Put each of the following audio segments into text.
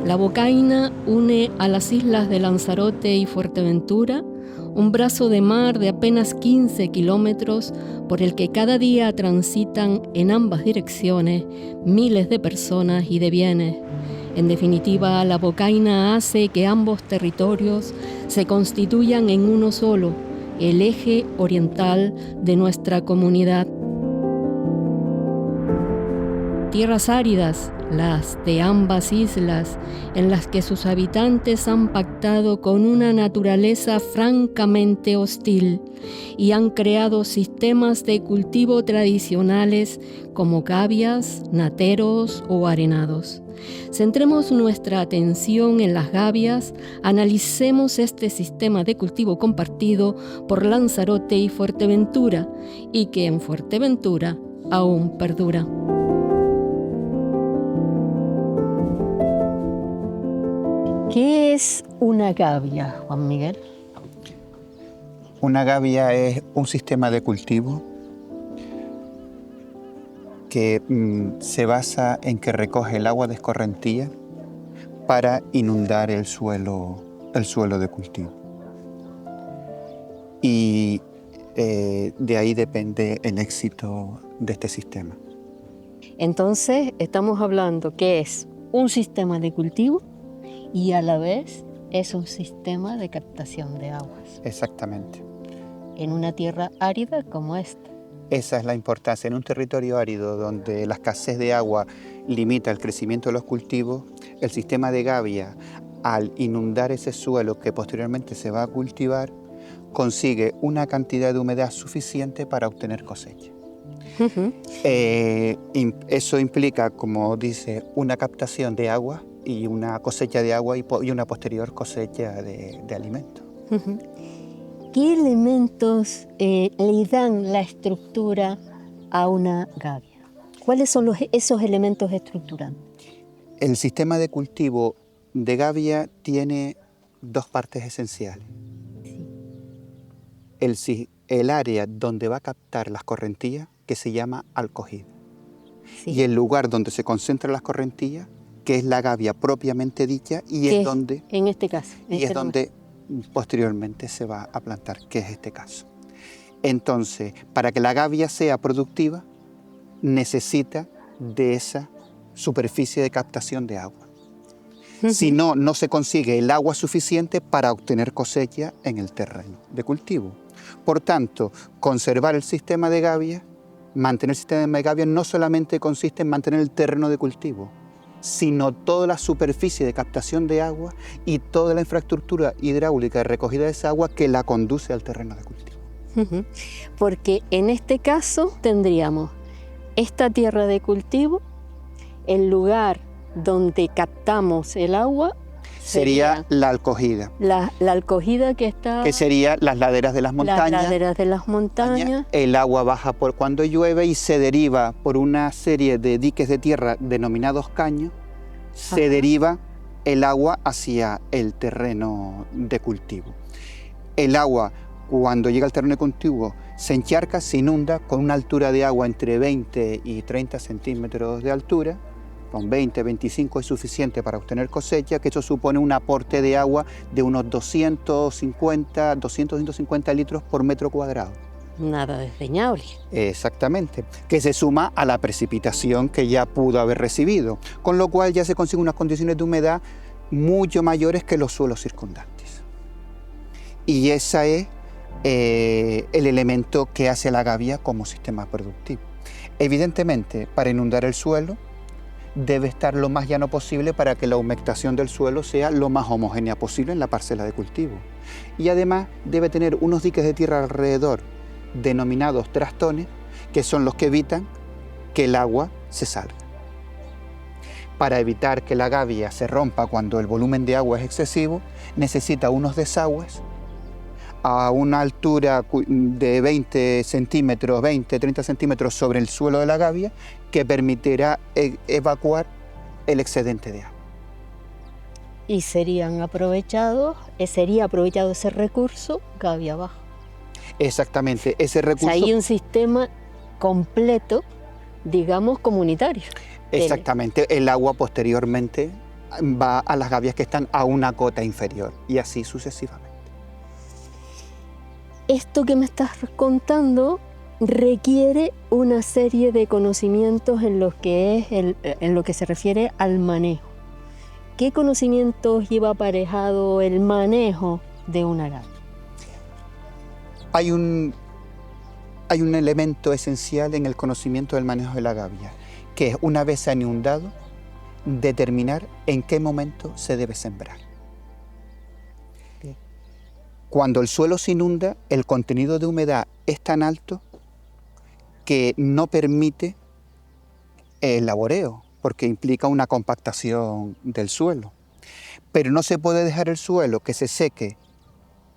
La Bocaina une a las islas de Lanzarote y Fuerteventura un brazo de mar de apenas 15 kilómetros por el que cada día transitan en ambas direcciones miles de personas y de bienes. En definitiva, la Bocaina hace que ambos territorios se constituyan en uno solo, el eje oriental de nuestra comunidad. Tierras áridas, las de ambas islas, en las que sus habitantes han pactado con una naturaleza francamente hostil y han creado sistemas de cultivo tradicionales como gavias, nateros o arenados. Centremos nuestra atención en las gavias, analicemos este sistema de cultivo compartido por Lanzarote y Fuerteventura y que en Fuerteventura aún perdura. ¿Qué es una gavia, Juan Miguel? Una gavia es un sistema de cultivo que se basa en que recoge el agua de escorrentía para inundar el suelo de cultivo. Y de ahí depende el éxito de este sistema. Entonces, estamos hablando que es un sistema de cultivo y a la vez es un sistema de captación de aguas. Exactamente. En una tierra árida como esta. Esa es la importancia. En un territorio árido donde la escasez de agua limita el crecimiento de los cultivos, el sistema de gavia, al inundar ese suelo que posteriormente se va a cultivar, consigue una cantidad de humedad suficiente para obtener cosecha. Eso implica, como dice, una captación de agua y una cosecha de agua y una posterior cosecha de alimentos. ¿Qué elementos le dan la estructura a una gavia? ¿Cuáles son esos elementos estructurantes? El sistema de cultivo de gavia tiene dos partes esenciales. Sí. El área donde va a captar las correntías, que se llama alcogida. Sí. Y el lugar donde se concentran las correntías, que es la gavia propiamente dicha, y es donde, en este caso, donde posteriormente se va a plantar, que es este caso. Entonces, para que la gavia sea productiva, necesita de esa superficie de captación de agua. Si no, no se consigue el agua suficiente para obtener cosecha en el terreno de cultivo. Por tanto, conservar el sistema de gavia, mantener el sistema de gavia no solamente consiste en mantener el terreno de cultivo, sino toda la superficie de captación de agua y toda la infraestructura hidráulica de recogida de esa agua que la conduce al terreno de cultivo. Porque en este caso tendríamos esta tierra de cultivo, el lugar donde captamos el agua sería la alcogida. La alcogida que está... Que sería las laderas de las montañas. Las laderas de las montañas. El agua baja por cuando llueve y se deriva por una serie de diques de tierra denominados caños. Se deriva el agua hacia el terreno de cultivo. El agua, cuando llega al terreno de cultivo, se encharca, se inunda con una altura de agua entre 20 y 30 centímetros de altura. Con 20, 25 es suficiente para obtener cosecha, que eso supone un aporte de agua de unos 250 litros por metro cuadrado. Nada desdeñable. Exactamente, que se suma a la precipitación que ya pudo haber recibido, con lo cual ya se consiguen unas condiciones de humedad mucho mayores que los suelos circundantes. Y ese es el elemento que hace la gavia como sistema productivo. Evidentemente, para inundar el suelo, debe estar lo más llano posible para que la humectación del suelo sea lo más homogénea posible en la parcela de cultivo. Y además debe tener unos diques de tierra alrededor, denominados trastones, que son los que evitan que el agua se salga. Para evitar que la gavia se rompa cuando el volumen de agua es excesivo, necesita unos desagües a una altura de 20 centímetros, 20, 30 centímetros sobre el suelo de la gavia, que permitirá evacuar el excedente de agua. Y sería aprovechado ese recurso gavia abajo. Exactamente, ese recurso... O sea, hay un sistema completo, digamos, comunitario. Exactamente, el agua posteriormente va a las gavias que están a una cota inferior y así sucesivamente. Esto que me estás contando requiere una serie de conocimientos en lo que se refiere al manejo. ¿Qué conocimientos lleva aparejado el manejo de una gavia? Hay un elemento esencial en el conocimiento del manejo de la gavia, que es, una vez se han inundado, determinar en qué momento se debe sembrar. Cuando el suelo se inunda, el contenido de humedad es tan alto que no permite el laboreo, porque implica una compactación del suelo. Pero no se puede dejar el suelo que se seque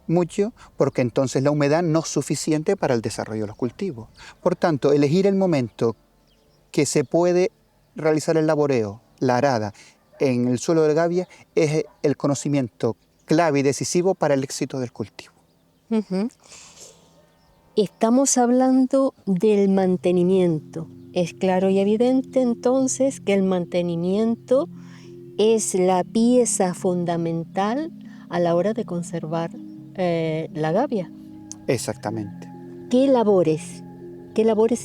mucho, porque entonces la humedad no es suficiente para el desarrollo de los cultivos. Por tanto, elegir el momento que se puede realizar el laboreo, la arada, en el suelo de gavia, es el conocimiento clave y decisivo para el éxito del cultivo. Estamos hablando del mantenimiento. Es claro y evidente entonces que el mantenimiento es la pieza fundamental a la hora de conservar la gavia. Exactamente. ¿Qué labores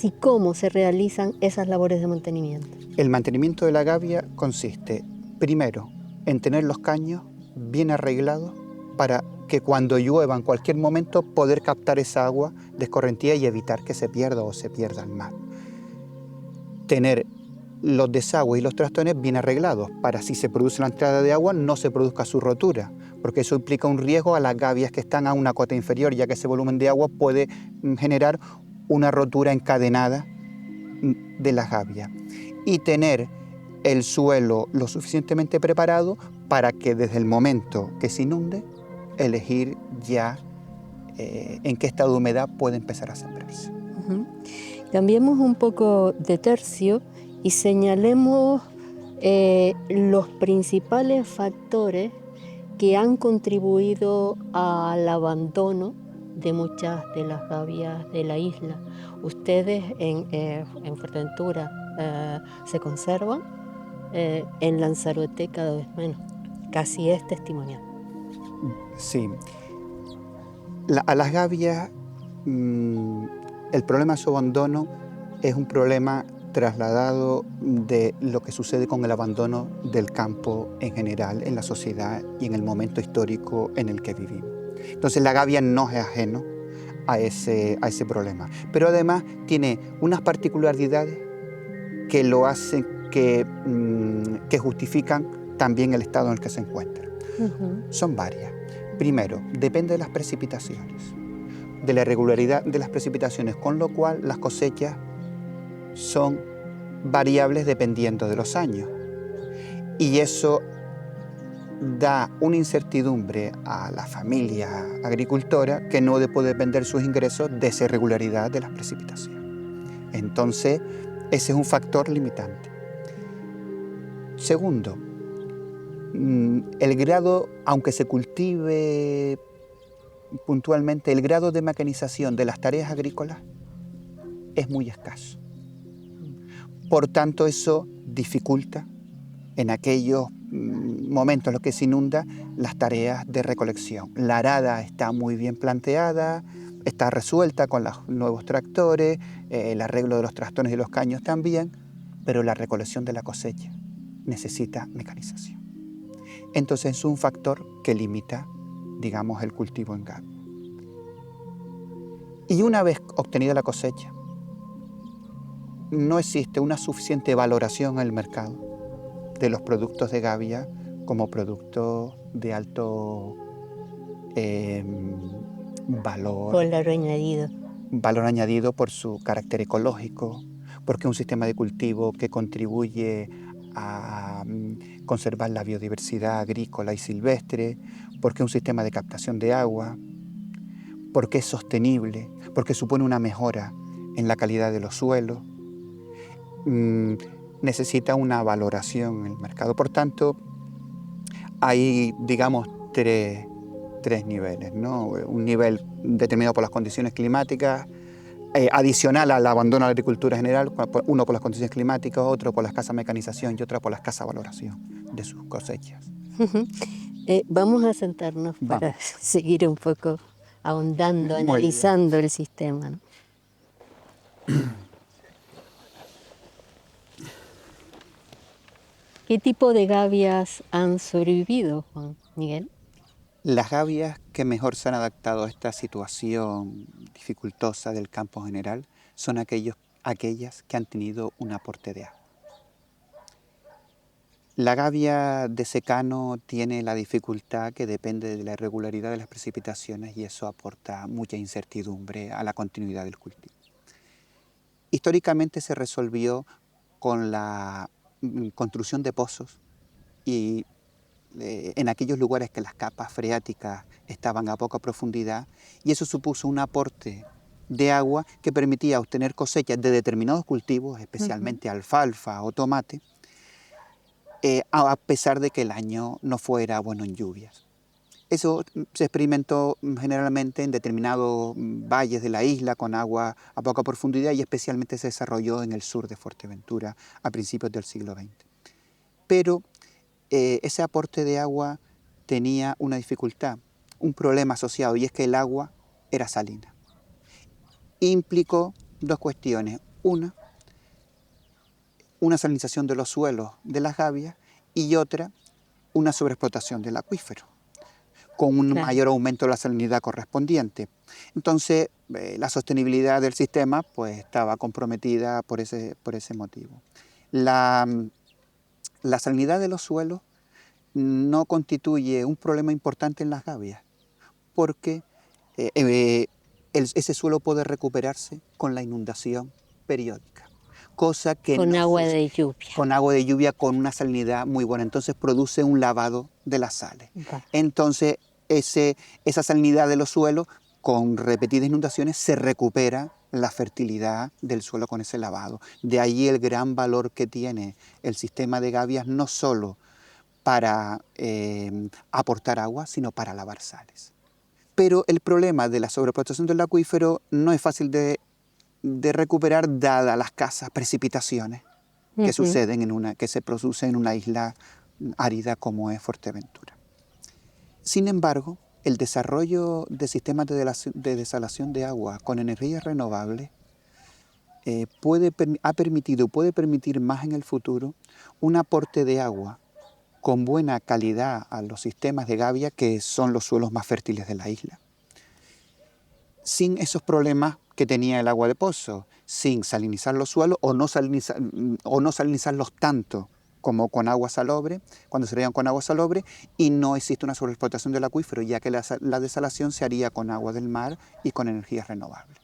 y cómo se realizan esas labores de mantenimiento? El mantenimiento de la gavia consiste, primero, en tener los caños bien arreglados para que cuando llueva en cualquier momento poder captar esa agua de escorrentía y evitar que se pierda o se pierda al mar. Tener los desagües y los trastones bien arreglados para, si se produce la entrada de agua, no se produzca su rotura, porque eso implica un riesgo a las gavias que están a una cota inferior, ya que ese volumen de agua puede generar una rotura encadenada de las gavias. Y tener el suelo lo suficientemente preparado para que desde el momento que se inunde, elegir ya en qué estado de humedad puede empezar a sembrarse. Cambiemos un poco de tercio y señalemos los principales factores que han contribuido al abandono de muchas de las gavias de la isla. Ustedes en Fuerteventura se conservan, en Lanzarote cada vez menos, casi es testimonial. Sí. A las gavias, el problema de su abandono es un problema trasladado de lo que sucede con el abandono del campo en general, en la sociedad y en el momento histórico en el que vivimos. Entonces la gavia no es ajeno a ese problema, pero además tiene unas particularidades que lo hacen, que justifican también el estado en el que se encuentra. Son varias. Primero, depende de las precipitaciones, de la irregularidad de las precipitaciones, con lo cual las cosechas son variables dependiendo de los años. Y eso da una incertidumbre a la familia agricultora que no puede depender sus ingresos de esa irregularidad de las precipitaciones. Entonces, ese es un factor limitante. Segundo, el grado, aunque se cultive puntualmente, el grado de mecanización de las tareas agrícolas es muy escaso. Por tanto, eso dificulta en aquellos momentos en los que se inunda las tareas de recolección. La arada está muy bien planteada, está resuelta con los nuevos tractores, el arreglo de los trastones y los caños también, pero la recolección de la cosecha necesita mecanización. Entonces es un factor que limita, digamos, el cultivo en gavia. Y una vez obtenida la cosecha, no existe una suficiente valoración en el mercado de los productos de gavia como productos de alto valor. Valor añadido. Valor añadido por su carácter ecológico, porque es un sistema de cultivo que contribuye a conservar la biodiversidad agrícola y silvestre, porque es un sistema de captación de agua, porque es sostenible, porque supone una mejora en la calidad de los suelos. Necesita una valoración en el mercado. Por tanto, hay, digamos, tres niveles, ¿no? Un nivel determinado por las condiciones climáticas, adicional al abandono de la agricultura general, uno por las condiciones climáticas, otro por la escasa mecanización y otro por la escasa valoración de sus cosechas. Vamos a sentarnos para seguir un poco ahondando, analizando el sistema, ¿no? ¿Qué tipo de gavias han sobrevivido, Juan Miguel? Las gavias que mejor se han adaptado a esta situación dificultosa del campo general son aquellas que han tenido un aporte de agua. La gavia de secano tiene la dificultad que depende de la irregularidad de las precipitaciones y eso aporta mucha incertidumbre a la continuidad del cultivo. Históricamente se resolvió con la construcción de pozos y en aquellos lugares que las capas freáticas estaban a poca profundidad, y eso supuso un aporte de agua que permitía obtener cosechas de determinados cultivos, especialmente alfalfa o tomate, a pesar de que el año no fuera bueno en lluvias. Eso se experimentó generalmente en determinados valles de la isla con agua a poca profundidad y especialmente se desarrolló en el sur de Fuerteventura a principios del siglo XX. Pero ese aporte de agua tenía una dificultad, un problema asociado, y es que el agua era salina. Implicó dos cuestiones. Una salinización de los suelos de las gavias y otra, una sobreexplotación del acuífero, con un mayor aumento de la salinidad correspondiente. Entonces, la sostenibilidad del sistema pues, estaba comprometida por ese motivo. La salinidad de los suelos no constituye un problema importante en las gavias, porque ese suelo puede recuperarse con la inundación periódica, cosa que con agua de lluvia. Con agua de lluvia con una salinidad muy buena, entonces produce un lavado de las sales. Entonces esa salinidad de los suelos, con repetidas inundaciones, se recupera la fertilidad del suelo con ese lavado. De ahí el gran valor que tiene el sistema de gavias, no solo para aportar agua, sino para lavar sales. Pero el problema de la sobreexplotación del acuífero no es fácil de recuperar dadas las escasas precipitaciones que suceden que se producen en una isla árida como es Fuerteventura. Sin embargo, el desarrollo de sistemas de desalación de agua con energías renovables ha permitido y puede permitir más en el futuro un aporte de agua con buena calidad a los sistemas de gavia, que son los suelos más fértiles de la isla, sin esos problemas que tenía el agua de pozo, sin salinizar los suelos o no salinizarlos tanto como con agua salobre, cuando se regan con agua salobre, y no existe una sobreexplotación del acuífero, ya que la desalación se haría con agua del mar y con energías renovables.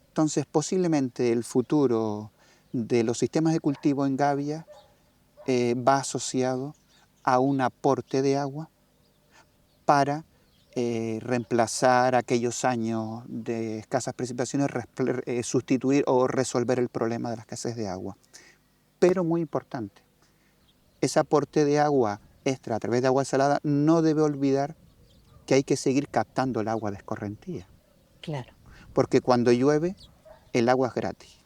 Entonces, posiblemente el futuro de los sistemas de cultivo en gavia va asociado a un aporte de agua para reemplazar aquellos años de escasas precipitaciones, sustituir o resolver el problema de la escasez de agua. Pero muy importante, ese aporte de agua extra a través de agua salada no debe olvidar que hay que seguir captando el agua de escorrentía. Claro. Porque cuando llueve, el agua es gratis.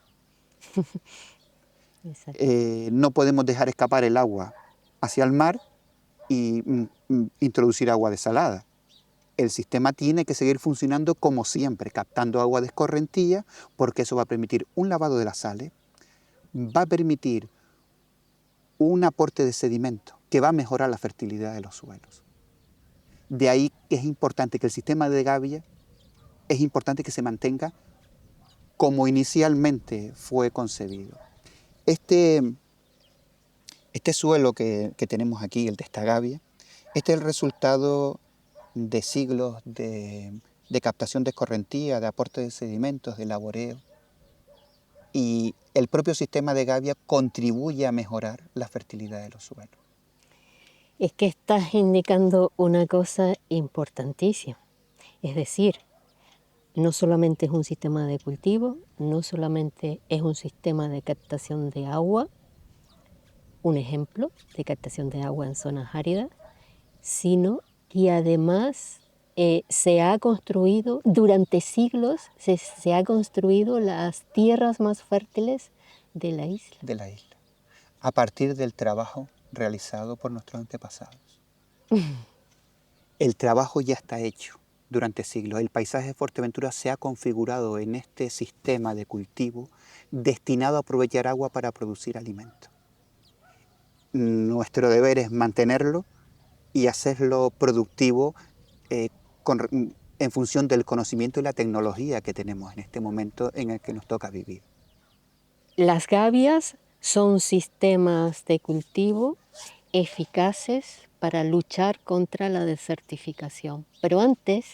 No podemos dejar escapar el agua hacia el mar y introducir agua desalada. El sistema tiene que seguir funcionando como siempre, captando agua de escorrentía, porque eso va a permitir un lavado de las sales, va a permitir un aporte de sedimento que va a mejorar la fertilidad de los suelos. De ahí que es importante que el sistema de gavia, es importante que se mantenga como inicialmente fue concebido. Este suelo que tenemos aquí, el de esta gavia, este es el resultado de siglos de captación de escorrentía, de aporte de sedimentos, de laboreo. Y el propio sistema de gavia contribuye a mejorar la fertilidad de los suelos. Es que estás indicando una cosa importantísima. Es decir, no solamente es un sistema de cultivo, no solamente es un sistema de captación de agua, un ejemplo de captación de agua en zonas áridas, sino que además se ha construido, durante siglos, se ha construido las tierras más fértiles de la isla. A partir del trabajo realizado por nuestros antepasados. El trabajo ya está hecho durante siglos. El paisaje de Fuerteventura se ha configurado en este sistema de cultivo destinado a aprovechar agua para producir alimento. Nuestro deber es mantenerlo y hacerlo productivo en función del conocimiento y la tecnología que tenemos en este momento en el que nos toca vivir. Las gavias son sistemas de cultivo eficaces para luchar contra la desertificación. Pero antes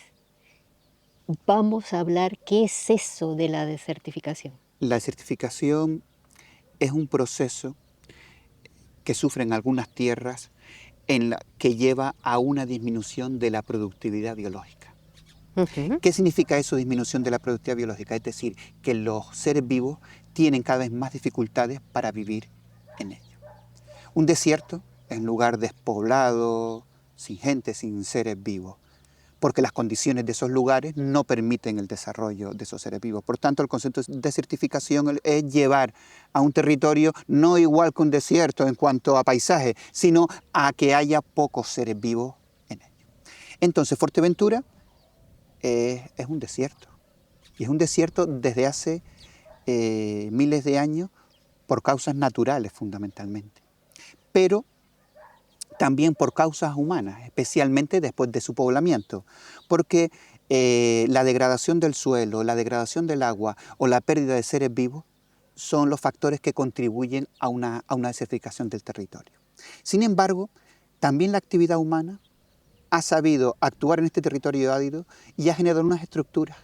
vamos a hablar qué es eso de la desertificación. La desertificación es un proceso que sufren algunas tierras que lleva a una disminución de la productividad biológica. ¿Qué significa eso, disminución de la productividad biológica? Es decir, que los seres vivos tienen cada vez más dificultades para vivir en ello. Un desierto es un lugar despoblado, sin gente, sin seres vivos, porque las condiciones de esos lugares no permiten el desarrollo de esos seres vivos. Por tanto, el concepto de desertificación es llevar a un territorio no igual que un desierto en cuanto a paisaje, sino a que haya pocos seres vivos en ello. Entonces, Fuerteventura es un desierto, y es un desierto desde hace miles de años por causas naturales fundamentalmente, pero también por causas humanas, especialmente después de su poblamiento, porque la degradación del suelo, la degradación del agua o la pérdida de seres vivos son los factores que contribuyen a una desertificación del territorio. Sin embargo, también la actividad humana ha sabido actuar en este territorio árido y ha generado unas estructuras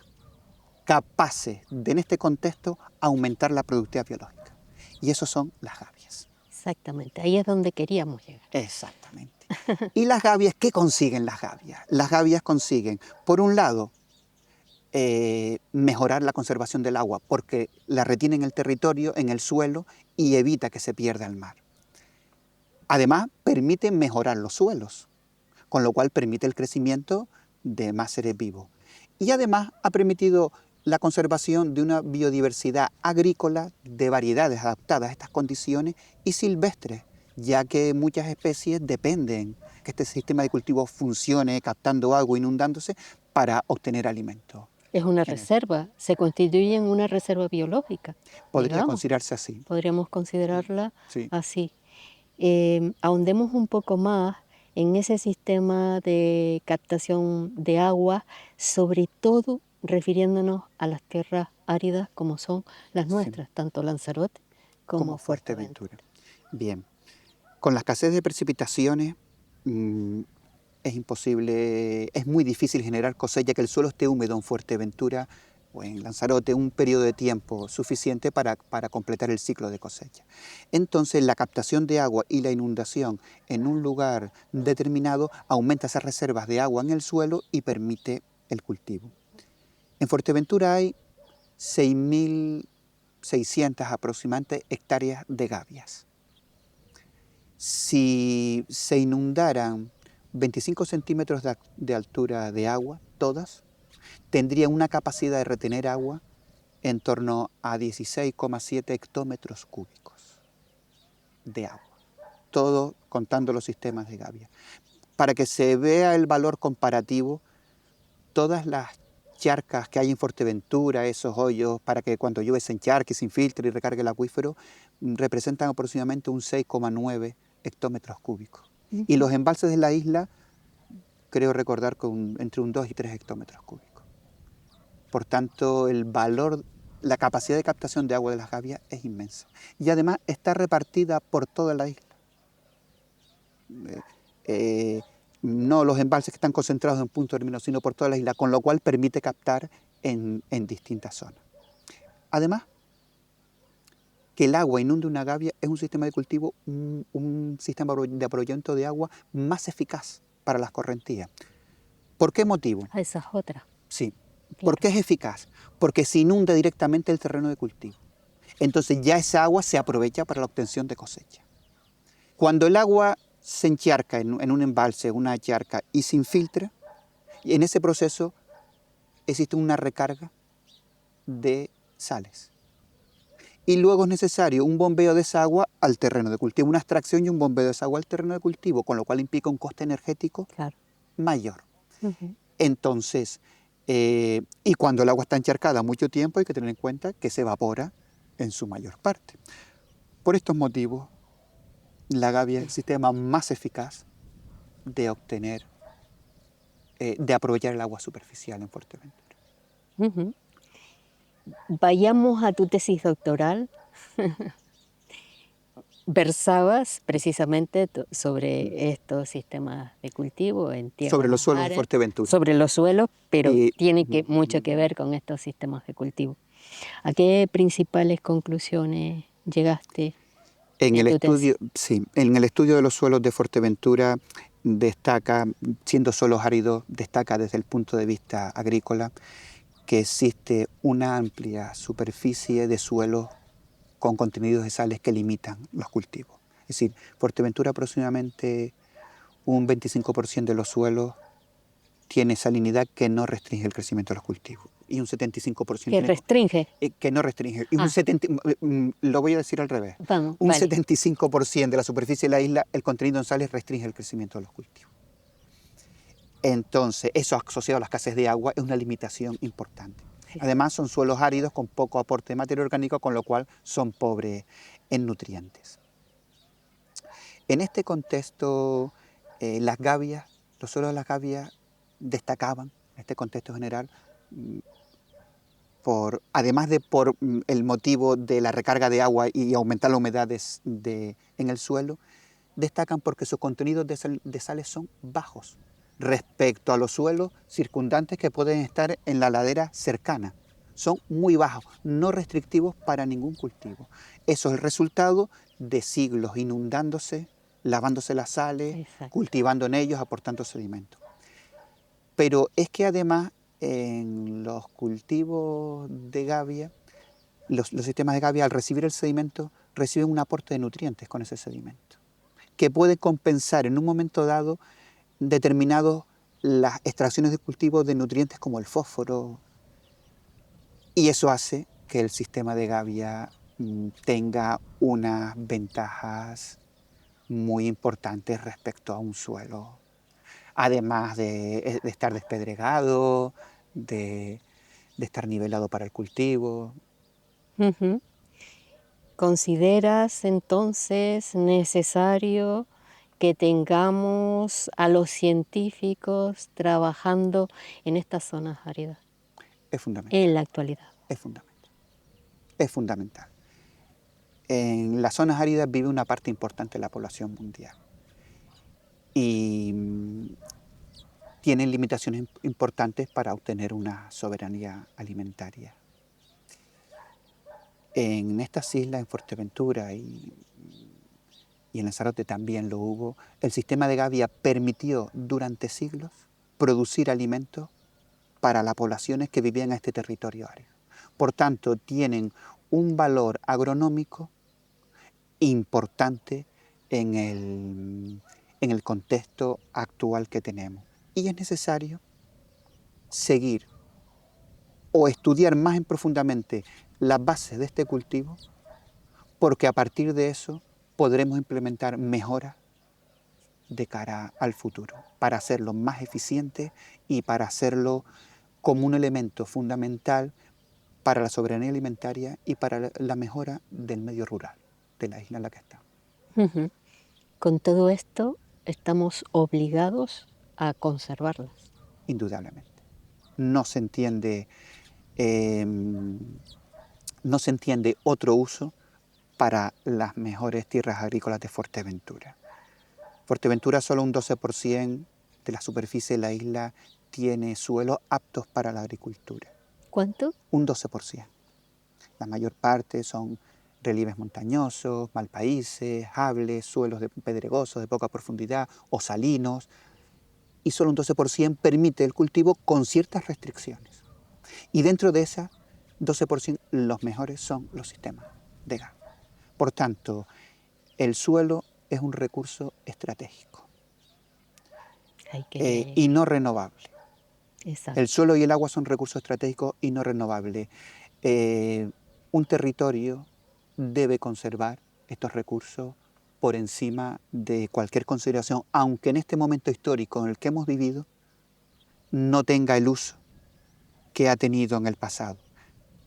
capaces de, en este contexto, aumentar la productividad biológica. Y eso son las gavias. Exactamente, ahí es donde queríamos llegar. Exactamente. ¿Y las gavias? ¿Qué consiguen las gavias? Las gavias consiguen, por un lado, mejorar la conservación del agua, porque la retiene en el territorio, en el suelo, y evita que se pierda al mar. Además, permite mejorar los suelos, con lo cual permite el crecimiento de más seres vivos. Y además ha permitido la conservación de una biodiversidad agrícola de variedades adaptadas a estas condiciones y silvestres, ya que muchas especies dependen que este sistema de cultivo funcione captando agua, inundándose, para obtener alimento. Es una reserva, se constituye en una reserva biológica. Podría digamos. considerarse así. Podríamos considerarla Sí. así. Ahondemos un poco más en ese sistema de captación de agua, sobre todo refiriéndonos a las tierras áridas como son las nuestras, tanto Lanzarote como Fuerteventura. Bien, con la escasez de precipitaciones es imposible, es muy difícil generar cosecha, que el suelo esté húmedo en Fuerteventura o en Lanzarote un periodo de tiempo suficiente para completar el ciclo de cosecha. Entonces la captación de agua y la inundación en un lugar determinado aumenta esas reservas de agua en el suelo y permite el cultivo. En Fuerteventura hay 6.600 aproximadamente hectáreas de gavias. Si se inundaran 25 centímetros de altura de agua, todas, tendrían una capacidad de retener agua en torno a 16,7 hectómetros cúbicos de agua, todo contando los sistemas de gavia. Para que se vea el valor comparativo, todas las charcas que hay en Fuerteventura, esos hoyos, para que cuando llueve se encharque, se infiltre y recargue el acuífero, representan aproximadamente un 6,9 hectómetros cúbicos. Y los embalses de la isla, creo recordar, entre un 2 y 3 hectómetros cúbicos. Por tanto, el valor, la capacidad de captación de agua de las gavias es inmensa. Y además está repartida por toda la isla. No los embalses que están concentrados en un punto determinado, sino por toda la isla, con lo cual permite captar en distintas zonas. Además, que el agua inunde una gavia es un sistema de cultivo, un sistema de aprovechamiento de agua más eficaz para las correntías. ¿Por qué motivo? Esa es otra. Sí. ¿Por qué es eficaz? Porque se inunda directamente el terreno de cultivo. Entonces ya esa agua se aprovecha para la obtención de cosecha. Cuando el agua se encharca en un embalse, una charca, y se infiltra, en ese proceso existe una recarga de sales. y luego es necesario un bombeo de esa agua al terreno de cultivo, una extracción y un bombeo de esa agua al terreno de cultivo, con lo cual implica un coste energético Claro. mayor. Ujú. Entonces, y cuando el agua está encharcada mucho tiempo, hay que tener en cuenta que se evapora en su mayor parte. Por estos motivos, la gavia es el sistema más eficaz de obtener, de aprovechar el agua superficial en Fuerteventura. Ujú. Vayamos a tu tesis doctoral. Versabas precisamente sobre estos sistemas de cultivo en Sobre los tierras suelos de áridas, Fuerteventura. sobre los suelos, pero Y tiene mucho que ver con estos sistemas de cultivo. ¿A qué principales conclusiones llegaste en en el tu tesis? estudio, sí, en el estudio de los suelos de Fuerteventura destaca, siendo suelos áridos, destaca desde el punto de vista agrícola que existe una amplia superficie de suelos con contenidos de sales que limitan los cultivos. Es decir, Fuerteventura aproximadamente un 25% de los suelos tiene salinidad que no restringe el crecimiento de los cultivos y un 75% ¿Qué tiene restringe? que no restringe. Y un Ah, 70, lo voy a decir al revés. vamos, Un vale. 75% de la superficie de la isla, el contenido en sales restringe el crecimiento de los cultivos. Entonces, eso asociado a la escasez de agua es una limitación importante. Sí. Además, son suelos áridos con poco aporte de materia orgánica, con lo cual son pobres en nutrientes. En este contexto, las gavias, los suelos de las gavias destacaban, en este contexto general, mm, además de por el motivo de la recarga de agua y aumentar la humedad en el suelo, destacan porque sus contenidos de sales son bajos respecto a los suelos circundantes que pueden estar en la ladera cercana. Son muy bajos, no restrictivos para ningún cultivo. Eso es el resultado de siglos inundándose, lavándose las sales, Exacto. cultivando en ellos, aportando sedimentos. Pero es que además en los cultivos de gavia, los sistemas de gavia al recibir el sedimento reciben un aporte de nutrientes con ese sedimento, que puede compensar en un momento dado determinadas las extracciones de cultivo de nutrientes como el fósforo, y eso hace que el sistema de gavia tenga unas ventajas muy importantes respecto a un suelo, además de estar despedregado, de estar nivelado para el cultivo. Ujú. ¿Consideras entonces necesario que tengamos a los científicos trabajando en estas zonas áridas Es fundamental, en la actualidad? es fundamental, es fundamental. En las zonas áridas vive una parte importante de la población mundial y tienen limitaciones importantes para obtener una soberanía alimentaria. En estas islas, en Fuerteventura y en Lanzarote también lo hubo, el sistema de gavia permitió durante siglos producir alimentos para las poblaciones que vivían en este territorio árido. Por tanto, tienen un valor agronómico importante en el contexto actual que tenemos. Y es necesario seguir o estudiar más en profundamente las bases de este cultivo, porque a partir de eso podremos implementar mejoras de cara al futuro, para hacerlo más eficiente y para hacerlo como un elemento fundamental para la soberanía alimentaria y para la mejora del medio rural de la isla en la que estamos. Ujú. Con todo esto, estamos obligados a conservarlas. Indudablemente. No se entiende, eh, no se entiende otro uso para las mejores tierras agrícolas de Fuerteventura. Fuerteventura solo un 12% de la superficie de la isla tiene suelos aptos para la agricultura. ¿Cuánto? Un 12%. La mayor parte son relieves montañosos, malpaíses, hables, suelos pedregosos de poca profundidad o salinos, y solo un 12% permite el cultivo con ciertas restricciones. Y dentro de esas 12%, los mejores son los sistemas de gas. Por tanto, el suelo es un recurso estratégico Hay que... y no renovable. El Exacto. suelo y el agua son recursos estratégicos y no renovables. Un territorio debe conservar estos recursos por encima de cualquier consideración, aunque en este momento histórico en el que hemos vivido no tenga el uso que ha tenido en el pasado,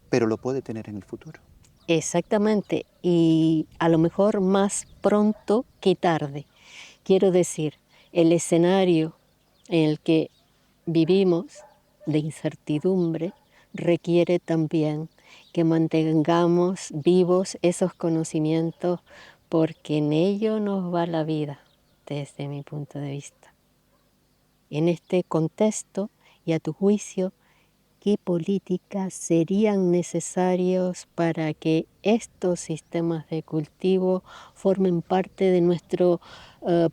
pero lo puede tener en el futuro. Exactamente, y a lo mejor más pronto que tarde. Quiero decir, el escenario en el que vivimos de incertidumbre requiere también que mantengamos vivos esos conocimientos porque en ello nos va la vida, desde mi punto de vista. En este contexto, y a tu juicio, ¿qué políticas serían necesarios para que estos sistemas de cultivo formen parte de nuestro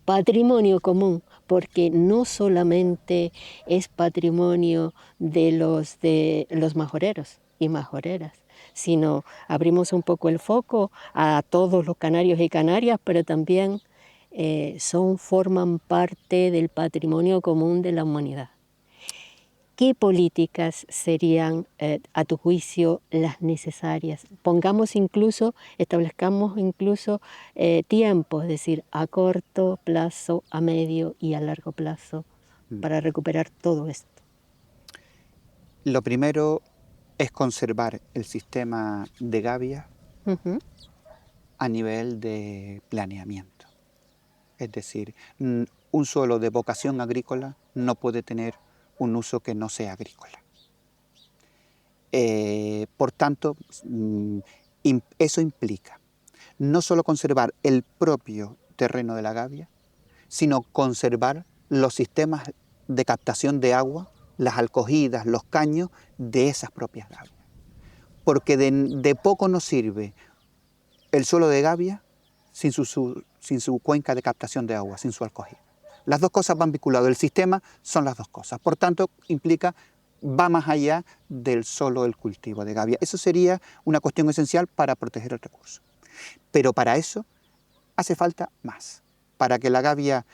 patrimonio común? Porque no solamente es patrimonio de los majoreros y majoreras, sino abrimos un poco el foco a todos los canarios y canarias, pero también forman parte del patrimonio común de la humanidad. ¿Qué políticas serían, a tu juicio, las necesarias? Establezcamos incluso tiempos, es decir, a corto plazo, a medio y a largo plazo, para recuperar todo esto. Lo primero es conservar el sistema de gavia a nivel de planeamiento. Es decir, un suelo de vocación agrícola no puede tener un uso que no sea agrícola. Por tanto, eso implica no solo conservar el propio terreno de la gavia, sino conservar los sistemas de captación de agua, las alcogidas, los caños de esas propias gavias. Porque de poco nos sirve el suelo de gavia sin su cuenca de captación de agua, sin su alcogida. Las dos cosas van vinculadas, el sistema son las dos cosas. Por tanto, va más allá del solo el cultivo de gavia. Eso sería una cuestión esencial para proteger el recurso. Pero para eso hace falta más. Para que la gavia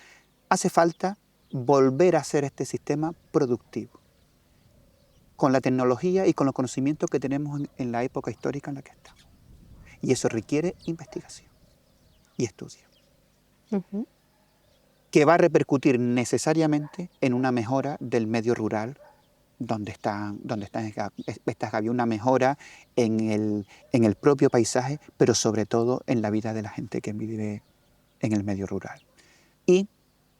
hace falta volver a hacer este sistema productivo, con la tecnología y con los conocimientos que tenemos en la época histórica en la que estamos. Y eso requiere investigación y estudio. Que va a repercutir necesariamente en una mejora del medio rural donde están estas gavias, una mejora en el propio paisaje, pero sobre todo en la vida de la gente que vive en el medio rural. Y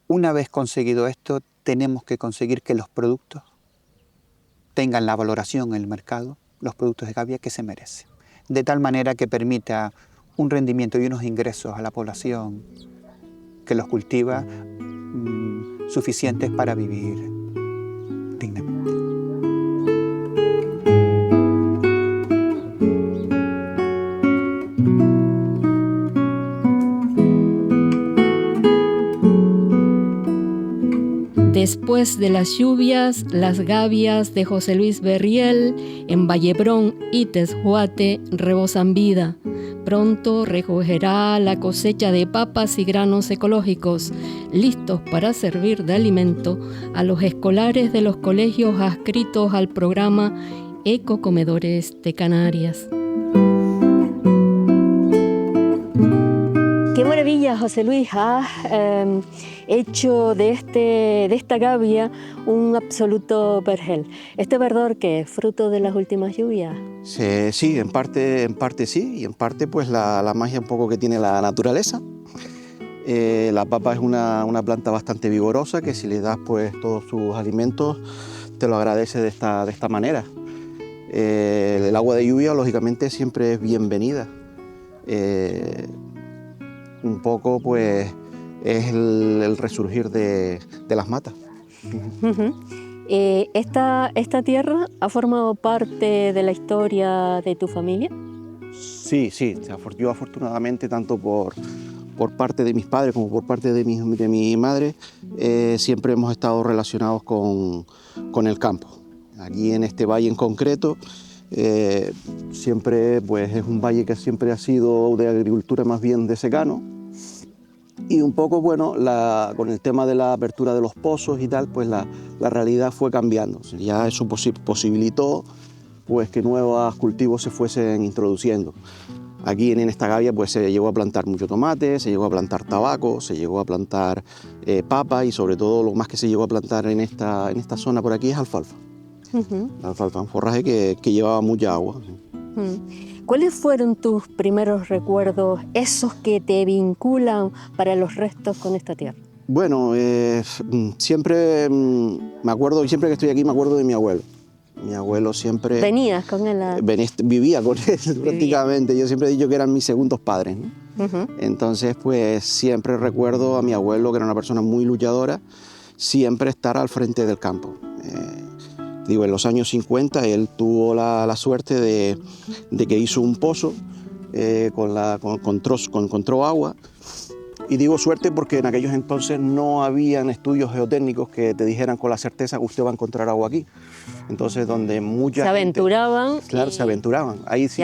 una vez conseguido esto, tenemos que conseguir que los productos tengan la valoración en el mercado, los productos de gavia que se merecen, de tal manera que permita un rendimiento y unos ingresos a la población que los cultiva suficientes para vivir dignamente. Después de las lluvias, las gavias de José Luis Berriel en Vallebrón y Tezhuate rebosan vida. Pronto recogerá la cosecha de papas y granos ecológicos, listos para servir de alimento a los escolares de los colegios adscritos al programa Ecocomedores de Canarias. ¡Qué maravilla, José Luis! Has hecho de esta gavia un absoluto vergel. ¿Este verdor qué es? ¿Fruto de las últimas lluvias? Sí, en parte sí, y en parte pues la magia un poco que tiene la naturaleza. La papa es una planta bastante vigorosa que si le das pues todos sus alimentos te lo agradece de esta manera. El agua de lluvia lógicamente siempre es bienvenida. Un poco pues es el resurgir de las matas. ¿Esta tierra ha formado parte de la historia de tu familia? Sí, yo afortunadamente tanto por parte de mis padres como por parte de mi madre siempre hemos estado relacionados con el campo. Aquí en este valle en concreto siempre pues es un valle que siempre ha sido de agricultura más bien de secano. Y un poco, bueno, con el tema de la apertura de los pozos y tal, pues la realidad fue cambiando. Ya eso posibilitó pues, que nuevos cultivos se fuesen introduciendo. Aquí en esta gavia pues se llegó a plantar mucho tomate, se llegó a plantar tabaco, se llegó a plantar papa y sobre todo lo más que se llegó a plantar en esta zona por aquí es alfalfa. La alfalfa, un forraje que llevaba mucha agua. ¿Cuáles fueron tus primeros recuerdos, esos que te vinculan para los restos con esta tierra? Bueno, siempre me acuerdo, siempre que estoy aquí me acuerdo de mi abuelo. Mi abuelo siempre... ¿Venías con él? Vivía con él prácticamente. Yo siempre he dicho que eran mis segundos padres, ¿no? Entonces, pues siempre recuerdo a mi abuelo, que era una persona muy luchadora, siempre estar al frente del campo. Digo, en los años 50 él tuvo la suerte de que hizo un pozo, encontró agua. Y digo suerte porque en aquellos entonces no habían estudios geotécnicos que te dijeran con la certeza que usted va a encontrar agua aquí. Entonces, donde mucha se aventuraban. Gente, claro, se aventuraban. Ahí sí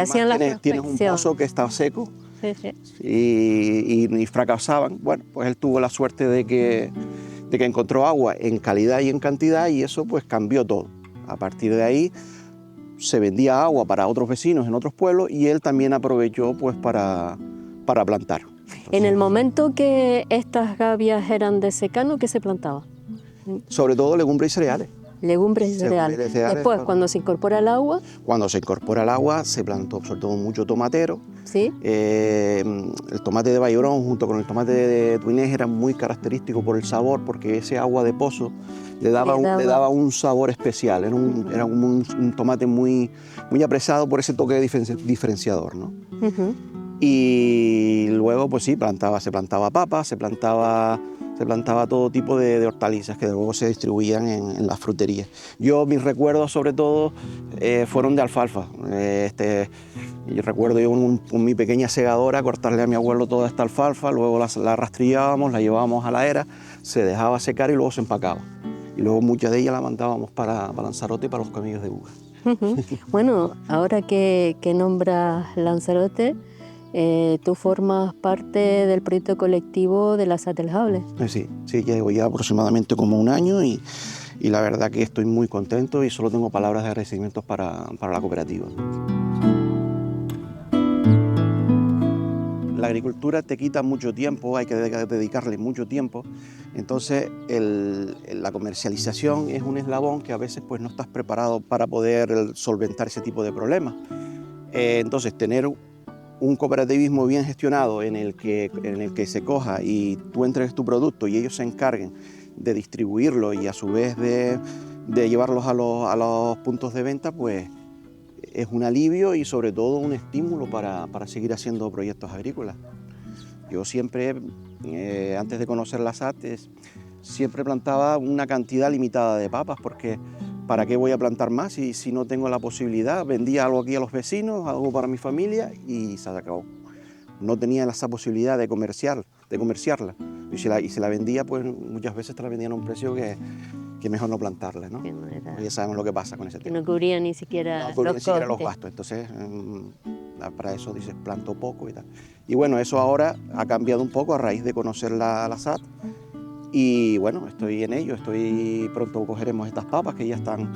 tienes un pozo que está seco, y fracasaban. Bueno, pues él tuvo la suerte de que encontró agua en calidad y en cantidad, y eso pues cambió todo. A partir de ahí se vendía agua para otros vecinos en otros pueblos y él también aprovechó pues para plantar. En el momento que estas gavias eran de secano, ¿qué se plantaba? Sobre todo legumbres y cereales. Legumbres y cereales. Después, cuando se incorpora el agua. Cuando se incorpora el agua, se plantó sobre todo mucho tomatero. Sí. El tomate de Bayerón junto con el tomate de Tuinés era muy característico por el sabor, porque ese agua de pozo le daba un sabor especial. Era como un tomate muy, muy apreciado por ese toque diferenciador, ¿no? Y luego, pues sí, se plantaba papa, se plantaba todo tipo de hortalizas que luego se distribuían en las fruterías. Mis recuerdos sobre todo fueron de alfalfa. Yo recuerdo con mi pequeña segadora cortarle a mi abuelo toda esta alfalfa, luego la rastrillábamos, la llevábamos a la era, se dejaba secar y luego se empacaba. Y luego muchas de ellas la mandábamos para Lanzarote y para los camellos de uva. Bueno, ahora que nombras Lanzarote, tú formas parte del proyecto colectivo de la SAT El Jable. Sí, llevo ya aproximadamente como un año y la verdad que estoy muy contento y solo tengo palabras de agradecimiento para la cooperativa. La agricultura te quita mucho tiempo, hay que dedicarle mucho tiempo, entonces la comercialización es un eslabón que a veces pues, no estás preparado para poder solventar ese tipo de problemas. Entonces tener un cooperativismo bien gestionado en el que se coja y tú entregues tu producto y ellos se encarguen de distribuirlo y a su vez de llevarlos a los puntos de venta, pues es un alivio y sobre todo un estímulo para seguir haciendo proyectos agrícolas. Yo siempre, antes de conocer la SAT, siempre plantaba una cantidad limitada de papas porque ¿para qué voy a plantar más si no tengo la posibilidad? Vendía algo aquí a los vecinos, algo para mi familia y se acabó. No tenía esa posibilidad de comerciarla. Y si la vendía, pues muchas veces te la vendían a un precio que mejor no plantarla, ¿no? Ya sabemos lo que pasa con ese tema. Que no cubría ni siquiera los gastos. Entonces, para eso dices, planto poco y tal. Y bueno, eso ahora ha cambiado un poco a raíz de conocer la SAT. Y bueno, estoy en ello, pronto cogeremos estas papas que ya están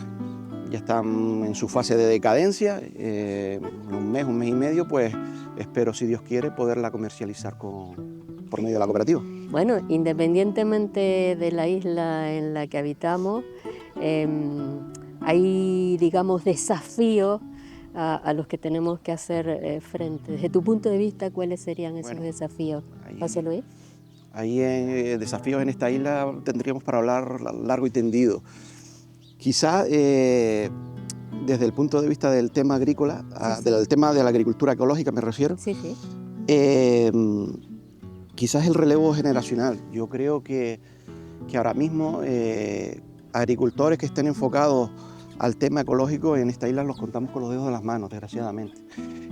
en su fase de decadencia. En un mes y medio, pues espero, si Dios quiere, poderla comercializar por medio de la cooperativa. Bueno, independientemente de la isla en la que habitamos, hay, digamos, desafíos a los que tenemos que hacer frente. Desde tu punto de vista, ¿cuáles serían esos desafíos? José Luis. Ahí desafíos en esta isla tendríamos para hablar largo y tendido. Quizá desde el punto de vista del tema agrícola, del tema de la agricultura ecológica me refiero, quizás el relevo generacional. Yo creo que ahora mismo agricultores que estén enfocados al tema ecológico en esta isla los contamos con los dedos de las manos, desgraciadamente.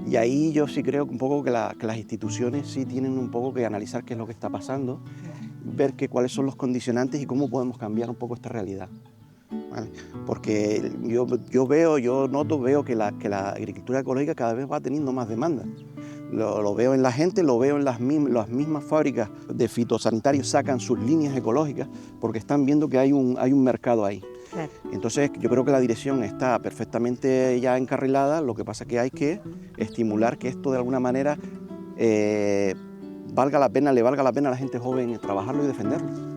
Y ahí yo sí creo un poco que las instituciones sí tienen un poco que analizar qué es lo que está pasando, ver cuáles son los condicionantes y cómo podemos cambiar un poco esta realidad. ¿Vale? Porque yo veo que la agricultura ecológica cada vez va teniendo más demanda. Lo veo en la gente, lo veo en las mismas fábricas de fitosanitarios sacan sus líneas ecológicas porque están viendo que hay un mercado ahí. Claro. Entonces yo creo que la dirección está perfectamente ya encarrilada, lo que pasa es que hay que estimular que esto de alguna manera le valga la pena a la gente joven trabajarlo y defenderlo.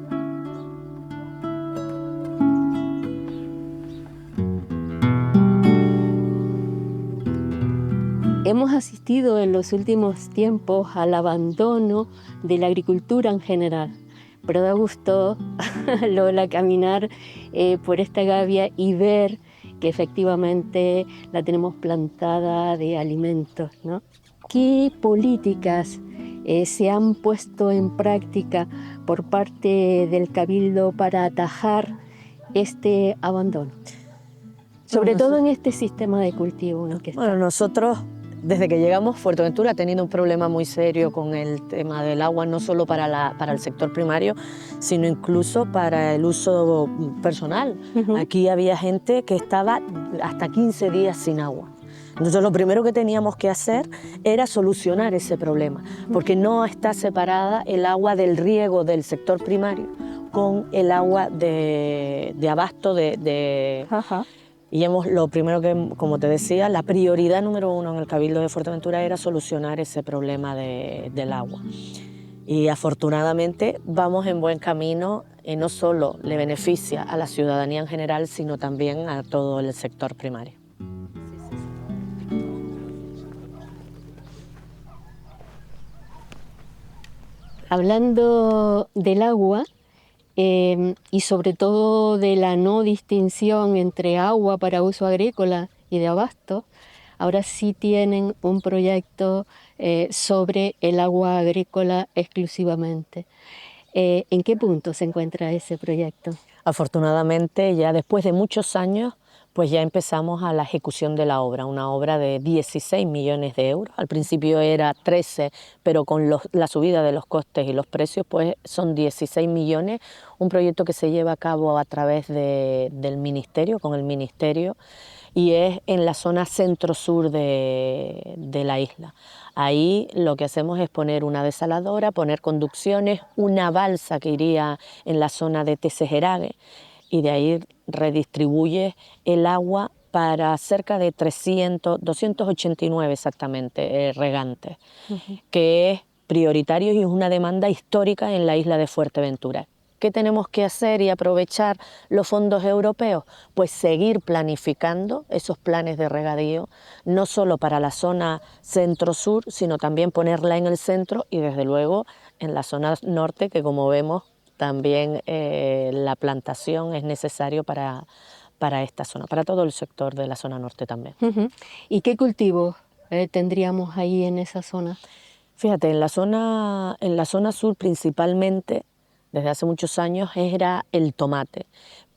Hemos asistido en los últimos tiempos al abandono de la agricultura en general, pero da gusto, Lola, caminar por esta gavia y ver que efectivamente la tenemos plantada de alimentos, ¿no? ¿Qué políticas se han puesto en práctica por parte del Cabildo para atajar este abandono? Sobre todo en este sistema de cultivo en el que está. Bueno, nosotros, desde que llegamos, Fuerteventura ha tenido un problema muy serio con el tema del agua, no solo para el sector primario, sino incluso para el uso personal. Aquí había gente que estaba hasta 15 días sin agua. Entonces, lo primero que teníamos que hacer era solucionar ese problema, porque no está separada el agua del riego del sector primario con el agua de abasto Y lo primero que, como te decía, la prioridad número 1 en el Cabildo de Fuerteventura era solucionar ese problema del agua. Y afortunadamente vamos en buen camino, no solo le beneficia a la ciudadanía en general, sino también a todo el sector primario. Hablando del agua, y sobre todo de la no distinción entre agua para uso agrícola y de abasto, ahora sí tienen un proyecto sobre el agua agrícola exclusivamente. ¿En qué punto se encuentra ese proyecto? Afortunadamente, ya después de muchos años, pues ya empezamos a la ejecución de la obra, una obra de 16 millones de euros. Al principio era 13, pero con la subida de los costes y los precios, pues son 16 millones. Un proyecto que se lleva a cabo a través del Ministerio, con el Ministerio, y es en la zona centro-sur de la isla. Ahí lo que hacemos es poner una desaladora, poner conducciones, una balsa que iría en la zona de Tesejerague, y de ahí redistribuye el agua para cerca de 289 exactamente regantes, que es prioritario y es una demanda histórica en la isla de Fuerteventura. ¿Qué tenemos que hacer y aprovechar los fondos europeos? Pues seguir planificando esos planes de regadío, no solo para la zona centro-sur, sino también ponerla en el centro y desde luego en la zona norte, que como vemos también la plantación es necesario para esta zona, para todo el sector de la zona norte también. ¿Y qué cultivos tendríamos ahí en esa zona? Fíjate, en la zona sur principalmente, desde hace muchos años, era el tomate,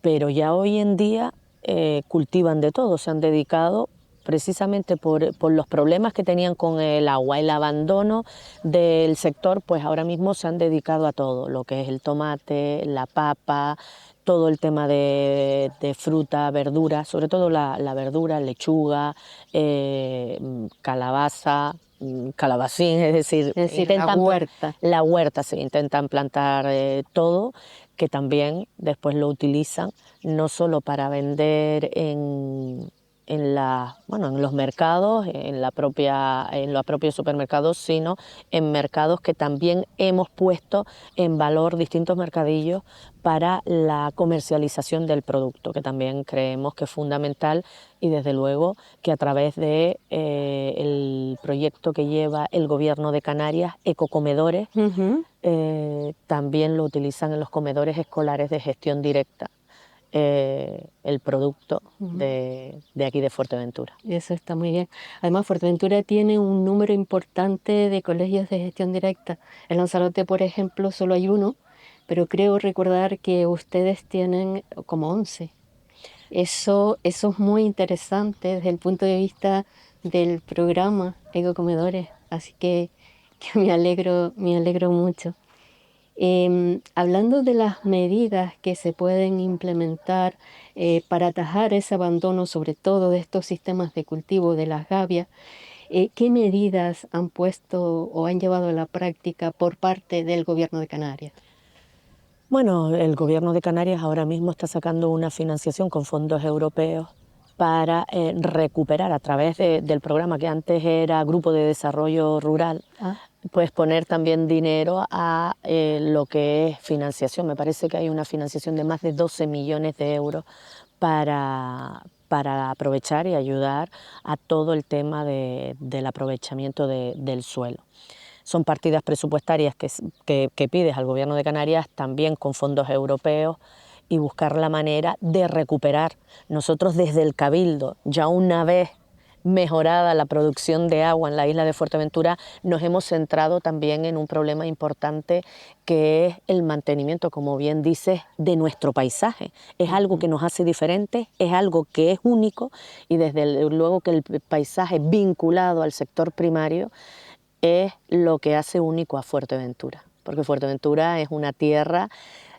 pero ya hoy en día cultivan de todo, se han dedicado precisamente por los problemas que tenían con el agua, el abandono del sector, pues ahora mismo se han dedicado a todo, lo que es el tomate, la papa, todo el tema de fruta, verdura, sobre todo la verdura, lechuga, calabaza, calabacín, es decir, la huerta. La huerta, sí, intentan plantar todo, que también después lo utilizan no solo para vender en los mercados, en los propios supermercados, sino en mercados que también hemos puesto en valor, distintos mercadillos, para la comercialización del producto, que también creemos que es fundamental, y desde luego que a través de el proyecto que lleva el Gobierno de Canarias, Ecocomedores, también lo utilizan en los comedores escolares de gestión directa. El producto de aquí de Fuerteventura. Eso está muy bien. Además, Fuerteventura tiene un número importante de colegios de gestión directa. En Lanzarote, por ejemplo, solo hay uno, pero creo recordar que ustedes tienen como 11. Eso es muy interesante desde el punto de vista del programa Ecocomedores, así que me alegro mucho. Hablando de las medidas que se pueden implementar para atajar ese abandono, sobre todo de estos sistemas de cultivo de las gavias, ¿Qué medidas han puesto o han llevado a la práctica por parte del Gobierno de Canarias? Bueno, el Gobierno de Canarias ahora mismo está sacando una financiación con fondos europeos para recuperar a través del programa que antes era Grupo de Desarrollo Rural, pues poner también dinero a lo que es financiación. Me parece que hay una financiación de más de 12 millones de euros para aprovechar y ayudar a todo el tema del aprovechamiento del suelo. Son partidas presupuestarias que pides al Gobierno de Canarias también con fondos europeos y buscar la manera de recuperar. Nosotros desde el Cabildo, ya una vez mejorada la producción de agua en la isla de Fuerteventura, nos hemos centrado también en un problema importante que es el mantenimiento, como bien dices, de nuestro paisaje. Es algo que nos hace diferentes, es algo que es único y desde luego que el paisaje vinculado al sector primario es lo que hace único a Fuerteventura, porque Fuerteventura es una tierra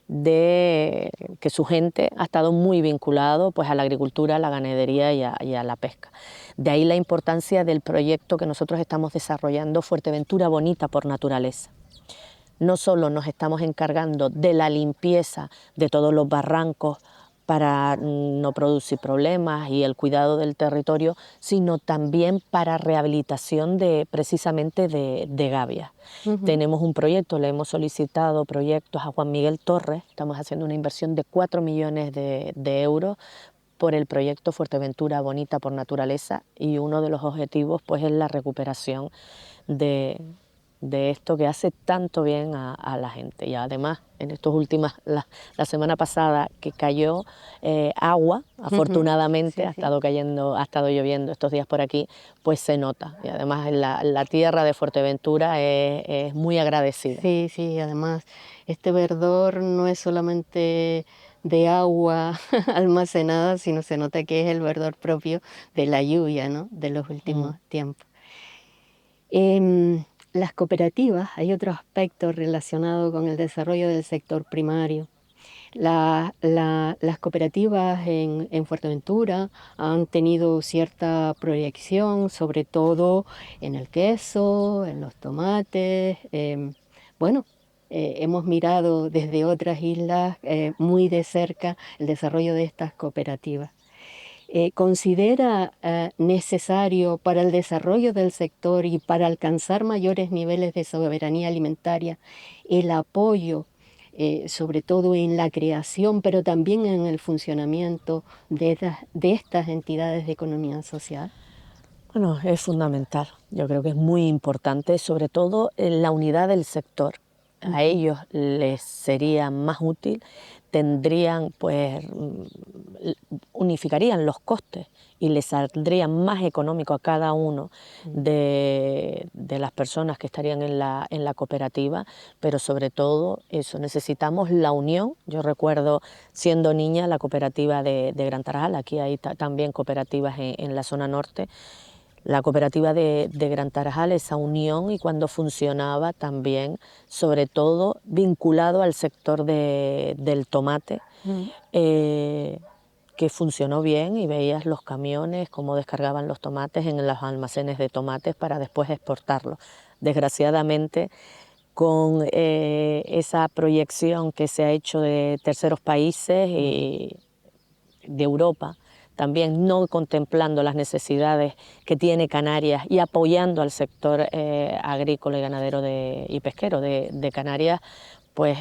que su gente ha estado muy vinculado pues, a la agricultura, a la ganadería y a la pesca. De ahí la importancia del proyecto que nosotros estamos desarrollando, Fuerteventura Bonita por Naturaleza. No solo nos estamos encargando de la limpieza de todos los barrancos para no producir problemas y el cuidado del territorio, sino también para rehabilitación precisamente de gavias. Tenemos un proyecto, le hemos solicitado proyectos a Juan Miguel Torres, estamos haciendo una inversión de 4 millones de euros por el proyecto Fuerteventura Bonita por Naturaleza y uno de los objetivos pues, es la recuperación de esto que hace tanto bien a la gente. Y además, en estos últimos, la semana pasada que cayó agua, afortunadamente, ha estado cayendo, ha estado lloviendo estos días por aquí, pues se nota. Y además la tierra de Fuerteventura es muy agradecida. Sí, sí, además este verdor no es solamente de agua almacenada, sino se nota que es el verdor propio de la lluvia, ¿no? De los últimos tiempos. Las cooperativas, hay otro aspecto relacionado con el desarrollo del sector primario. Las cooperativas en Fuerteventura han tenido cierta proyección, sobre todo en el queso, en los tomates. Hemos mirado desde otras islas muy de cerca el desarrollo de estas cooperativas. ¿Considera necesario para el desarrollo del sector y para alcanzar mayores niveles de soberanía alimentaria el apoyo, sobre todo en la creación, pero también en el funcionamiento de estas entidades de economía social? Bueno, es fundamental, yo creo que es muy importante, sobre todo en la unidad del sector. A ellos les sería más útil, tendrían, pues, unificarían los costes y les saldría más económico a cada uno de las personas que estarían en la cooperativa, pero sobre todo eso, necesitamos la unión. Yo recuerdo siendo niña la cooperativa de Gran Tarajal, aquí hay también cooperativas en la zona norte. La cooperativa de Gran Tarajal, esa unión y cuando funcionaba también, sobre todo vinculado al sector del tomate, que funcionó bien y veías los camiones, cómo descargaban los tomates en los almacenes de tomates para después exportarlos. Desgraciadamente, con esa proyección que se ha hecho de terceros países y de Europa, también no contemplando las necesidades que tiene Canarias y apoyando al sector agrícola y ganadero y pesquero de Canarias, pues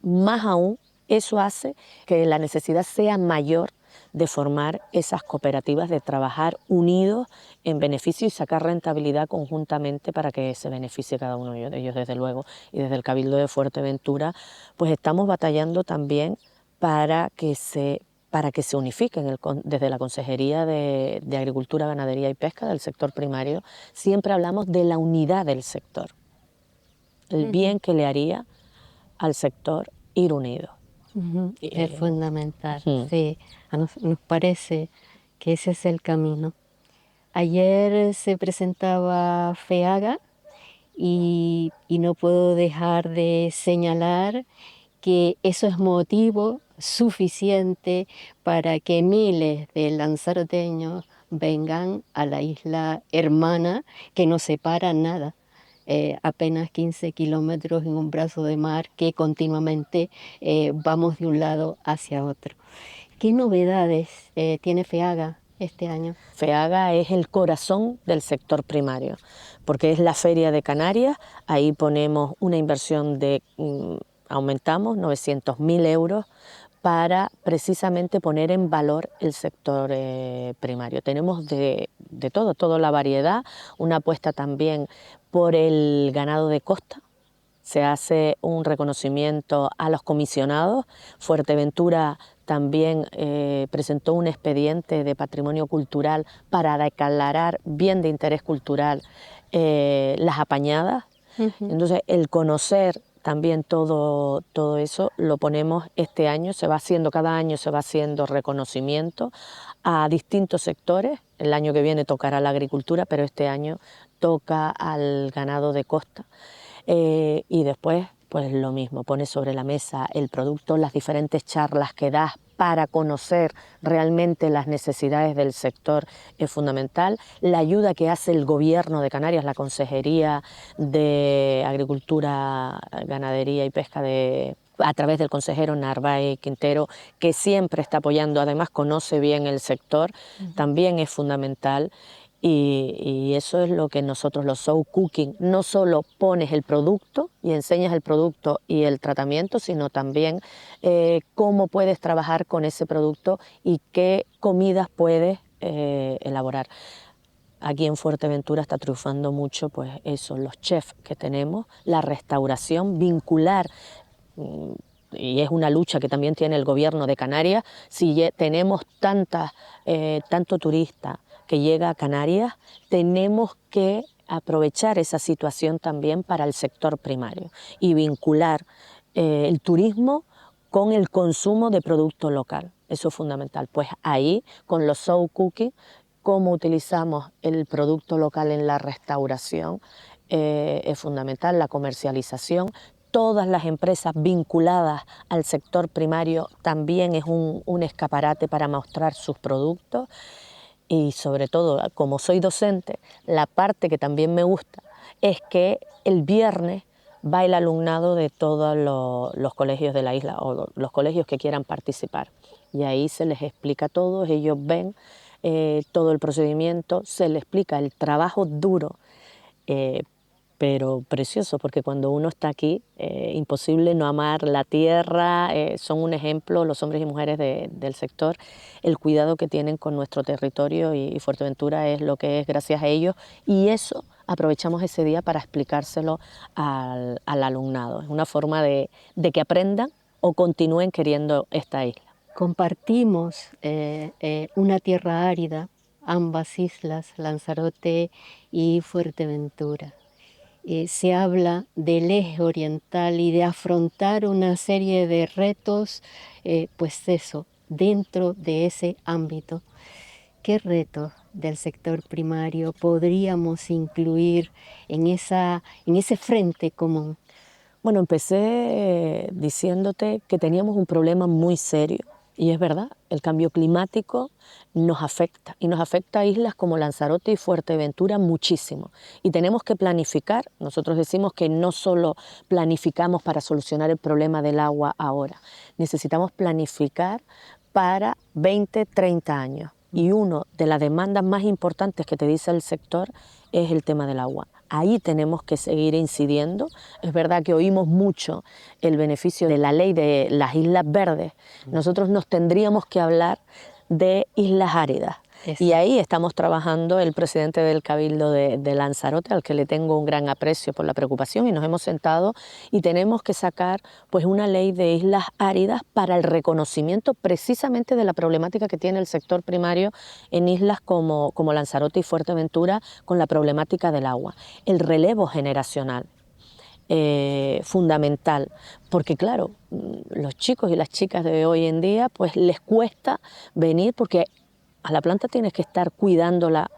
más aún eso hace que la necesidad sea mayor de formar esas cooperativas, de trabajar unidos en beneficio y sacar rentabilidad conjuntamente para que se beneficie cada uno de ellos, desde luego. Y desde el Cabildo de Fuerteventura, pues estamos batallando también para que se unifiquen desde la Consejería de Agricultura, Ganadería y Pesca del sector primario. Siempre hablamos de la unidad del sector, el bien que le haría al sector ir unido. Es fundamental, sí. Nos parece que ese es el camino. Ayer se presentaba FEAGA y no puedo dejar de señalar que eso es motivo suficiente para que miles de lanzaroteños vengan a la isla hermana que nos separa nada. Apenas 15 kilómetros en un brazo de mar que continuamente vamos de un lado hacia otro. ¿Qué novedades tiene FEAGA este año? FEAGA es el corazón del sector primario, porque es la Feria de Canarias. Ahí ponemos una inversión de, aumentamos 900.000 euros para precisamente poner en valor el sector primario. Tenemos de todo, toda la variedad, una apuesta también por el ganado de costa. Se hace un reconocimiento a los comisionados. Fuerteventura también presentó un expediente de patrimonio cultural para declarar bien de interés cultural las apañadas. Entonces, el conocer también todo eso lo ponemos este año, cada año se va haciendo reconocimiento a distintos sectores. El año que viene tocará la agricultura, pero este año toca al ganado de costa. Y después, pues lo mismo, pones sobre la mesa el producto, las diferentes charlas que das para conocer realmente las necesidades del sector es fundamental. La ayuda que hace el Gobierno de Canarias, la Consejería de Agricultura, Ganadería y Pesca a través del consejero Narváez Quintero, que siempre está apoyando, además conoce bien el sector, también es fundamental. Y eso es lo que nosotros, los show cooking, no solo pones el producto y enseñas el producto y el tratamiento, sino también cómo puedes trabajar con ese producto y qué comidas puedes elaborar. Aquí en Fuerteventura está triunfando mucho pues eso, los chefs que tenemos, la restauración, vincular, y es una lucha que también tiene el Gobierno de Canarias. Si tenemos tanto turista que llega a Canarias, tenemos que aprovechar esa situación también para el sector primario y vincular el turismo con el consumo de producto local. Eso es fundamental. Pues ahí, con los show cooking, cómo utilizamos el producto local en la restauración es fundamental, la comercialización. Todas las empresas vinculadas al sector primario también es un escaparate para mostrar sus productos. Y sobre todo, como soy docente, la parte que también me gusta es que el viernes va el alumnado de todos los colegios de la isla o los colegios que quieran participar. Y ahí se les explica todo, ellos ven todo el procedimiento, se les explica el trabajo duro, pero precioso, porque cuando uno está aquí, imposible no amar la tierra. Son un ejemplo los hombres y mujeres del sector, el cuidado que tienen con nuestro territorio, y Fuerteventura es lo que es gracias a ellos, y eso aprovechamos ese día para explicárselo al alumnado. Es una forma de que aprendan o continúen queriendo esta isla. Compartimos una tierra árida, ambas islas, Lanzarote y Fuerteventura. Se habla del eje oriental y de afrontar una serie de retos, pues eso, dentro de ese ámbito. ¿Qué retos del sector primario podríamos incluir en ese frente común? Bueno, empecé diciéndote que teníamos un problema muy serio, y es verdad, el cambio climático nos afecta, y nos afecta a islas como Lanzarote y Fuerteventura muchísimo. Y tenemos que planificar. Nosotros decimos que no solo planificamos para solucionar el problema del agua ahora, necesitamos planificar para 20, 30 años. Y una de las demandas más importantes que te dice el sector es el tema del agua. Ahí tenemos que seguir incidiendo. Es verdad que oímos mucho el beneficio de la ley de las islas verdes. Nosotros nos tendríamos que hablar de islas áridas. Exacto. Y ahí estamos trabajando el presidente del Cabildo de Lanzarote, al que le tengo un gran aprecio por la preocupación, y nos hemos sentado y tenemos que sacar pues una ley de islas áridas para el reconocimiento precisamente de la problemática que tiene el sector primario en islas como Lanzarote y Fuerteventura, con la problemática del agua. El relevo generacional. Fundamental, porque claro, los chicos y las chicas de hoy en día pues les cuesta venir porque A la planta tienes que estar cuidándola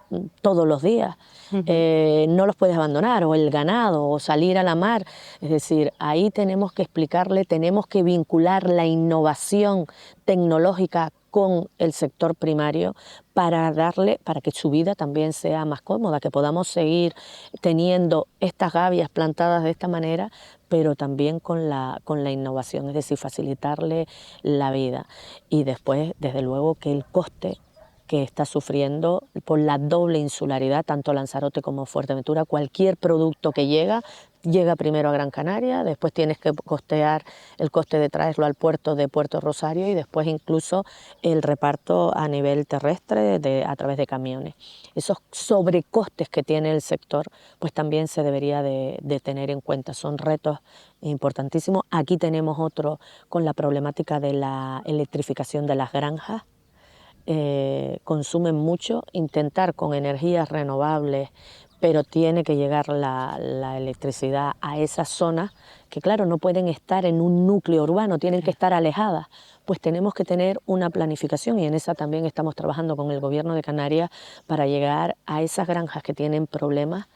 todos los días, no los puedes abandonar, o el ganado, o salir a la mar. Es decir, ahí tenemos que explicarle, tenemos que vincular la innovación tecnológica con el sector primario para que su vida también sea más cómoda, que podamos seguir teniendo estas gavias plantadas de esta manera, pero también con la innovación, es decir, facilitarle la vida. Y después, desde luego, que el coste que está sufriendo por la doble insularidad, tanto Lanzarote como Fuerteventura, cualquier producto que llega primero a Gran Canaria, después tienes que costear el coste de traerlo al puerto de Puerto Rosario y después incluso el reparto a nivel terrestre a través de camiones. Esos sobrecostes que tiene el sector, pues también se debería de tener en cuenta. Son retos importantísimos. Aquí tenemos otro con la problemática de la electrificación de las granjas. Consumen mucho, intentar con energías renovables, pero tiene que llegar la electricidad a esas zonas que, claro, no pueden estar en un núcleo urbano, tienen que estar alejadas. Pues tenemos que tener una planificación y en esa también estamos trabajando con el Gobierno de Canarias para llegar a esas granjas que tienen problemas,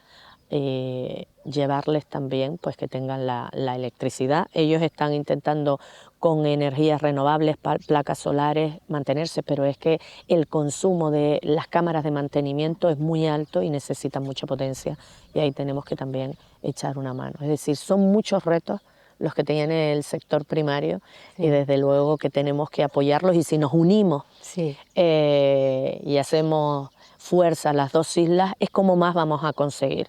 llevarles también pues que tengan la electricidad. Ellos están intentando con energías renovables, placas solares, mantenerse, pero es que el consumo de las cámaras de mantenimiento es muy alto y necesitan mucha potencia y ahí tenemos que también echar una mano. Es decir, son muchos retos los que tiene el sector primario y desde luego que tenemos que apoyarlos y si nos unimos y hacemos fuerza las dos islas es como más vamos a conseguir.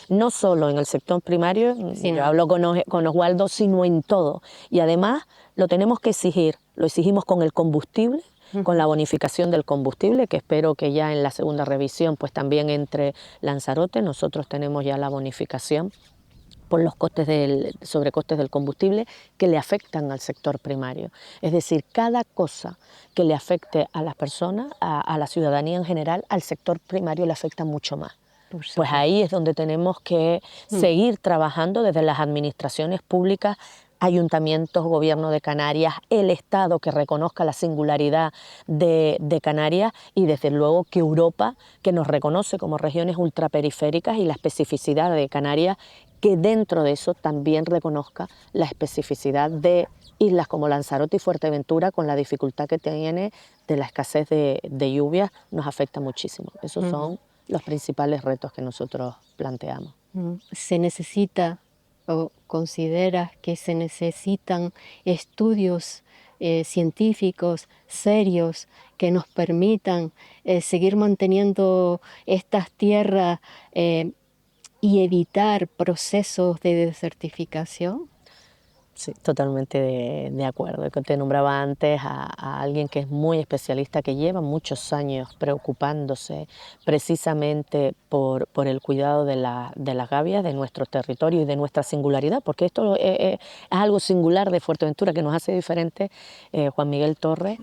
No solo en el sector primario, yo hablo con Oswaldo, sino en todo. Y además lo tenemos que exigir, lo exigimos con el combustible, con la bonificación del combustible, que espero que ya en la segunda revisión pues también entre Lanzarote, nosotros tenemos ya la bonificación por los sobrecostes del combustible que le afectan al sector primario. Es decir, cada cosa que le afecte a las personas, a la ciudadanía en general, al sector primario le afecta mucho más. Pues ahí es donde tenemos que seguir trabajando desde las administraciones públicas, ayuntamientos, Gobierno de Canarias, el Estado que reconozca la singularidad de Canarias y desde luego que Europa, que nos reconoce como regiones ultraperiféricas y la especificidad de Canarias, que dentro de eso también reconozca la especificidad de islas como Lanzarote y Fuerteventura con la dificultad que tiene de la escasez de lluvias, nos afecta muchísimo. Esos son los principales retos que nosotros planteamos. Se necesita o consideras que se necesitan estudios científicos serios que nos permitan seguir manteniendo estas tierras y evitar procesos de desertificación? Sí, totalmente de acuerdo. Te nombraba antes a alguien que es muy especialista, que lleva muchos años preocupándose precisamente por el cuidado de las gavias, de nuestro territorio y de nuestra singularidad, porque esto es algo singular de Fuerteventura que nos hace diferente, Juan Miguel Torres.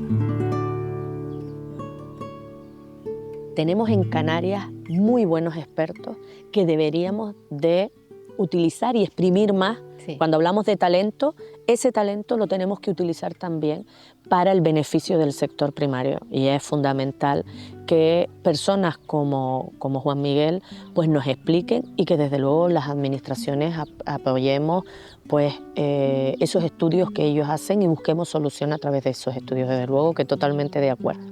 Tenemos en Canarias muy buenos expertos que deberíamos de utilizar y exprimir más. Cuando hablamos de talento, ese talento lo tenemos que utilizar también para el beneficio del sector primario y es fundamental que personas como Juan Miguel pues nos expliquen y que desde luego las administraciones apoyemos pues esos estudios que ellos hacen y busquemos solución a través de esos estudios, desde luego que totalmente de acuerdo.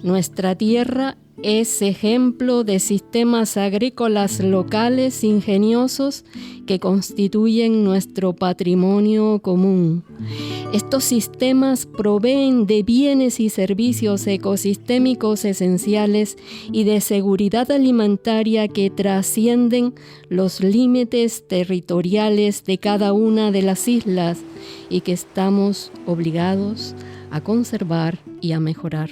Nuestra tierra es ejemplo de sistemas agrícolas locales ingeniosos que constituyen nuestro patrimonio común. Estos sistemas proveen de bienes y servicios ecosistémicos esenciales y de seguridad alimentaria que trascienden los límites territoriales de cada una de las islas y que estamos obligados a conservar y a mejorar.